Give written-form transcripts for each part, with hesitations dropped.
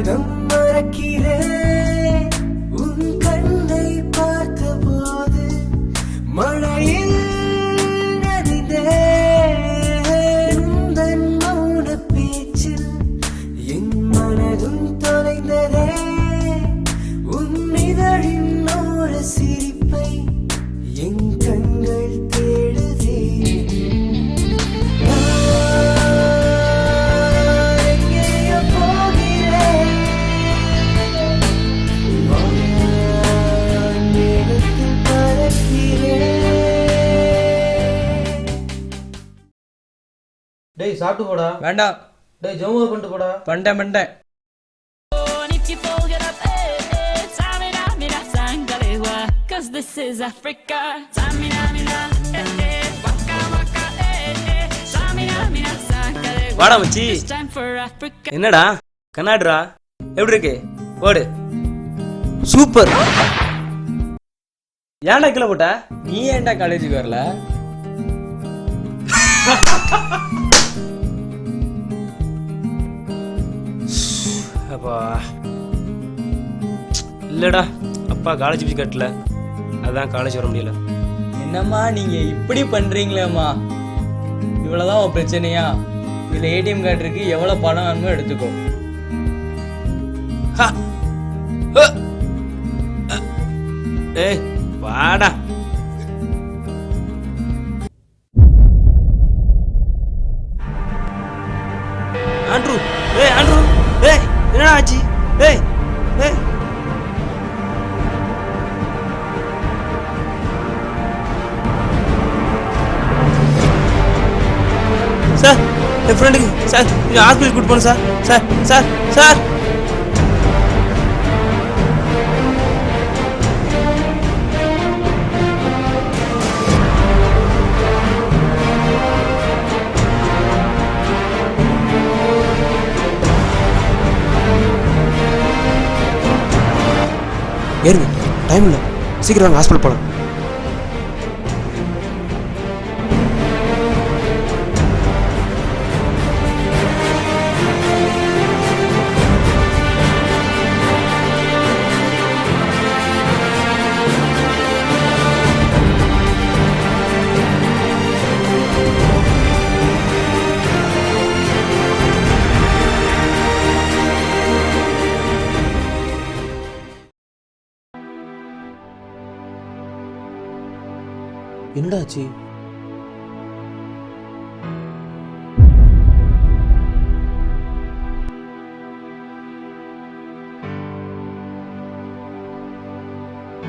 உலகம் மறக்கிறேன் உன் கண்ணை பார்த்த போது மழையில் நனைந்தேன் உந்தன் மௌன பேச்சில் என் மனதும் தொலைந்ததே உன் இதழின் ஒரு சிரிப்பை என் கண்கள் தேடுதே எங்கேயோ போகிறேன் மேகத்தில் பறக்கிறேன். டேய் சாப்பிட்டு போடா. வேண்டாம். டேய் ஜம்முவர் பண்ணிட்டு போடா. பண்ணிட்டேன். Cause this is Africa. Samina mina, waka waka, samina mina, sakale. வாடா மச்சி. It's time for Africa. என்னடா கண்ணாடிரா எப்படி இருக்கு போடு. சூப்பர். ஏன்டா கீழே போட்ட? நீ ஏன்டா காலேஜுக்கு வரல? அப்பா இல்லடா அப்பா காலேஜ் ஃபீஸ் கட்டல, அதான் காலேஜ் வர முடியல. என்னம்மா நீங்க இப்படி பண்றீங்களேம்மா, இவ்வளவுதான் உன் பிரச்சனையா? இதுல ஏடிஎம் கார்டு இருக்கு, எவ்வளவு பணம் வேணுமோ எடுத்துக்கோ. ஏய் வாடா. ஆண்ட்ரூ, ஏய் ஆண்ட்ரூ, ஏய் என்னடா ஆச்சு? ஏய் ஏய் சார், என் ஃப்ரெண்டுக்கு சார் நீங்கள் ஹாஸ்பிட்டல் கூட்டு போகணும் சார். சார் சார் சார் ஏறுங்க, டைம் இல்லை, சீக்கிரம் வாங்க ஹாஸ்பிட்டல் போகலாம். என்னடா ஆச்சு?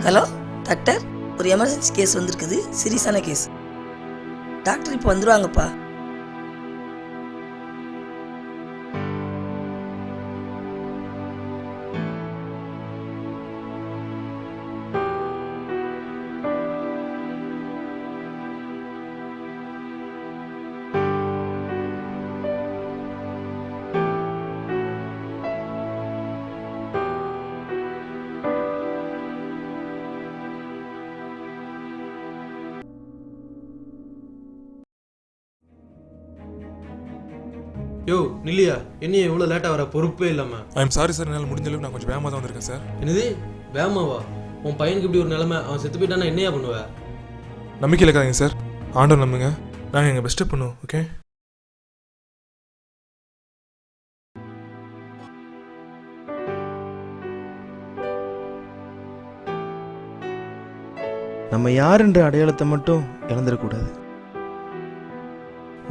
ஹலோ டாக்டர், ஒரு எமர்ஜென்சி கேஸ் வந்திருக்குது, சீரியஸான கேஸ். டாக்டர் இப்போ வந்துடுவாங்கப்பா. யோ நில்லியா, என்னைய இவ்வளோ லேட்டாக வர பொறுப்பே இல்லாமல். ஐ எம் சாரி சார், என்னால் முடிஞ்ச அளவுக்கு நான் கொஞ்சம் வேகமாக தான் வந்திருக்கேன் சார். என்னது வேமாவா? உன் பையனுக்கு இப்படி ஒரு நிலைமை, அவன் செத்து போயிட்டானா என்னையா பண்ணுவேன்? நம்பிக்கை இருக்காதீங்க சார், ஆண்டவர் நம்புங்க, நாங்கள் எங்கள் பெஸ்ட்டை பண்ணுவோம். ஓகே நம்ம யார் என்ற அடையாளத்தை மட்டும் இழந்துடக்கூடாது.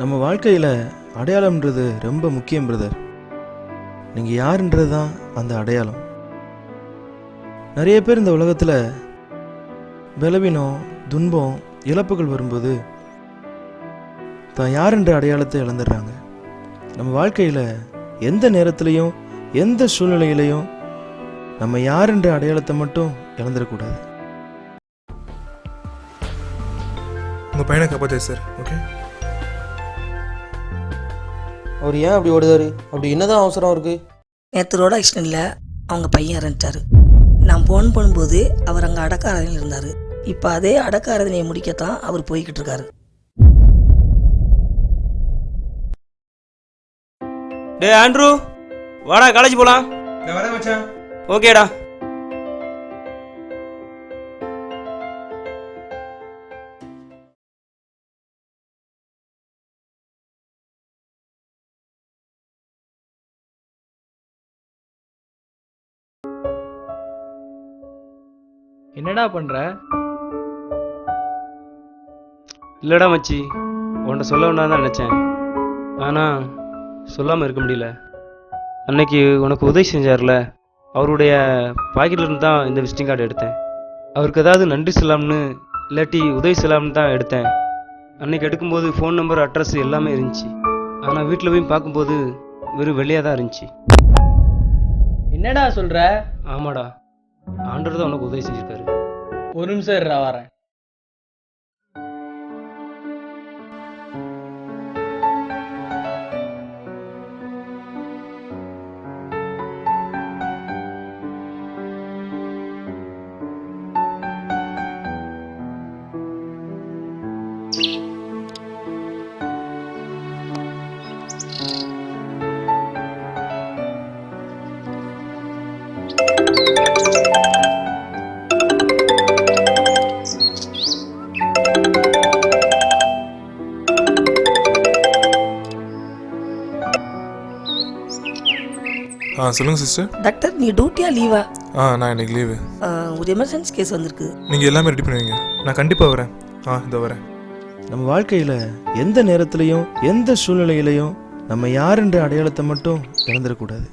நம்ம வாழ்க்கையில் அடையாளம்ன்றது ரொம்ப முக்கியம் பிரதர். நீங்கள் யாருன்றது தான் அந்த அடையாளம். நிறைய பேர் இந்த உலகத்தில் பலவீனம், துன்பம், இழப்புகள் வரும்போது தான் யார் என்ற அடையாளத்தை இழந்துடுறாங்க. நம்ம வாழ்க்கையில் எந்த நேரத்துலையும் எந்த சூழ்நிலையிலையும் நம்ம யார் என்ற அடையாளத்தை மட்டும் இழந்துடக்கூடாது. உங்கள் பையனை காப்பாற்று சார். ஓகே அவர் ஏன் அப்படி ஓடுதாரு? அப்படி என்னதான் அவசரம் இருக்கு? நேற்று ரோடு ஆக்சிடென்ட்ல அவங்க பையன் இறந்துட்டாரு. நான் ஃபோன் பண்ணும்போது அவர் அங்கே அடக்க ஆராதனையில் இருந்தார். இப்போ அதே அடக்க ஆராதனையை முடிக்கத்தான் அவர் போய்கிட்டு இருக்காரு. டே ஆண்ட்ரூ, வாடா காலேஜ் போலாம். நான் வரேன் மச்சான். ஓகேடா. என்னடா பண்ற? இல்லைடா மச்சி, உன்கிட்ட சொல்ல வேண்டாம் தான் நினச்சேன். ஆனால் சொல்லாமல் இருக்க முடியல. அன்னைக்கு உனக்கு உதவி செஞ்சார்ல, அவருடைய பாக்கெட்ல இருந்து தான் இந்த விசிட்டிங் கார்டு எடுத்தேன். அவருக்கு ஏதாவது நன்றி சொல்லாம்னு இல்லாட்டி உதவி சொல்லாம்னு தான் எடுத்தேன். அன்னைக்கு எடுக்கும்போது ஃபோன் நம்பர், அட்ரஸ் எல்லாமே இருந்துச்சு. ஆனால் வீட்டில் போய் பார்க்கும்போது வெறும் வெளியாக தான் இருந்துச்சு. என்னடா சொல்ற? ஆமாடா, ஆண்டவர் தான் உனக்கு உதவி செஞ்சிருக்காரு. ஒரு நிமிஷம் இருடா, வரேன். சொல்லுங்கள் சிஸ்டர். டாக்டர் நீ டியூட்டியா லீவா? நான் இன்னைக்கு லீவு. ஒரு எமர்ஜென்சி கேஸ் வந்திருக்கு. நீங்கள் எல்லாமே ரெடி பண்ணுவீங்க, நான் கண்டிப்பாக வரேன். இதோ வரேன். நம்ம வாழ்க்கையில் எந்த நேரத்துலையும் எந்த சூழ்நிலையிலையும் நம்ம யார் என்ற அடையாளத்தை மட்டும் இழந்துடக்கூடாது.